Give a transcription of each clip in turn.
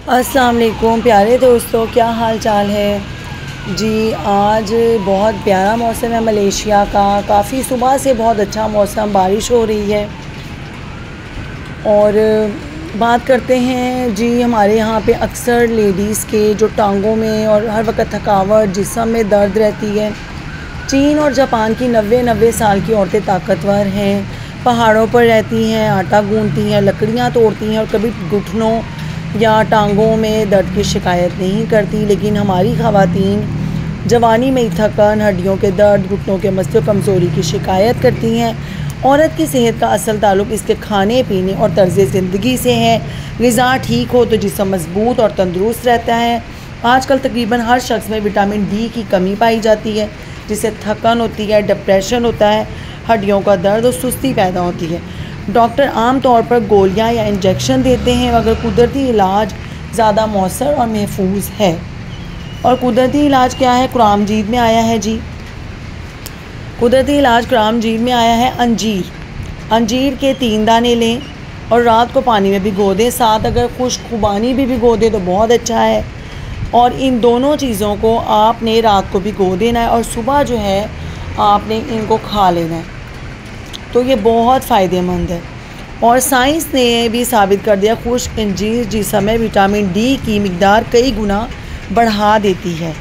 अस्सलाम वालेकुम प्यारे दोस्तों, क्या हाल चाल है जी। आज बहुत प्यारा मौसम है मलेशिया का। काफ़ी सुबह से बहुत अच्छा मौसम, बारिश हो रही है। और बात करते हैं जी, हमारे यहाँ पे अक्सर लेडीज़ के जो टांगों में और हर वक्त थकावट, जिस्म में दर्द रहती है। चीन और जापान की 90 साल की औरतें ताकतवर हैं, पहाड़ों पर रहती हैं, आटा गूंथती हैं, लकड़ियाँ तोड़ती हैं और कभी घुटनों या टांगों में दर्द की शिकायत नहीं करती। लेकिन हमारी ख़वातीन जवानी में ही थकन, हड्डियों के दर्द, घुटनों के मसले, कमज़ोरी की शिकायत करती हैं। औरत की सेहत का असल ताल्लुक़ इसके खाने पीने और तर्ज़ ज़िंदगी से है। ग़िज़ा ठीक हो तो जिस्म मज़बूत और तंदुरुस्त रहता है। आजकल तकरीबन हर शख्स में विटामिन डी की कमी पाई जाती है, जिससे थकन होती है, डिप्रेशन होता है, हड्डियों का दर्द और सुस्ती पैदा होती है। डॉक्टर आम तौर पर गोलियां या इंजेक्शन देते हैं, अगर कुदरती इलाज ज़्यादा मौसर और महफूज है। और कुदरती इलाज क्या है? कुरान मजीद में आया है जी। कुदरती इलाज कुरान मजीद में आया है अंजीर के 3 दाने लें और रात को पानी में भिगो दें। साथ अगर खुश्क खुबानी भी भिगो दें तो बहुत अच्छा है। और इन दोनों चीज़ों को आपने रात को भिगो देना है और सुबह जो है आपने इनको खा लेना है, तो ये बहुत फ़ायदेमंद है। और साइंस ने भी साबित कर दिया, खुश्क अंजीर जिस्म में विटामिन डी की मिकदार कई गुना बढ़ा देती है।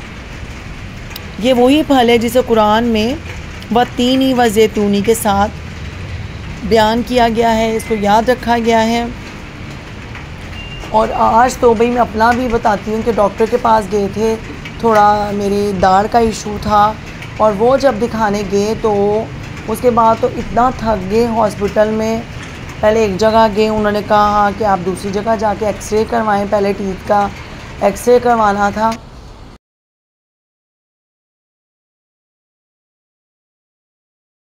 ये वही फल है जिसे कुरान में वतीनी व ज़ैतूनी के साथ बयान किया गया है, इसको याद रखा गया है। और आज तो भाई मैं अपना भी बताती हूँ कि डॉक्टर के पास गए थे, थोड़ा मेरी दाढ़ का इशू था, और वो जब दिखाने गए तो उसके बाद तो इतना थक गए हॉस्पिटल में। पहले एक जगह गए, उन्होंने कहा कि आप दूसरी जगह जाके एक्सरे करवाएं, पहले टीथ का एक्सरे करवाना था।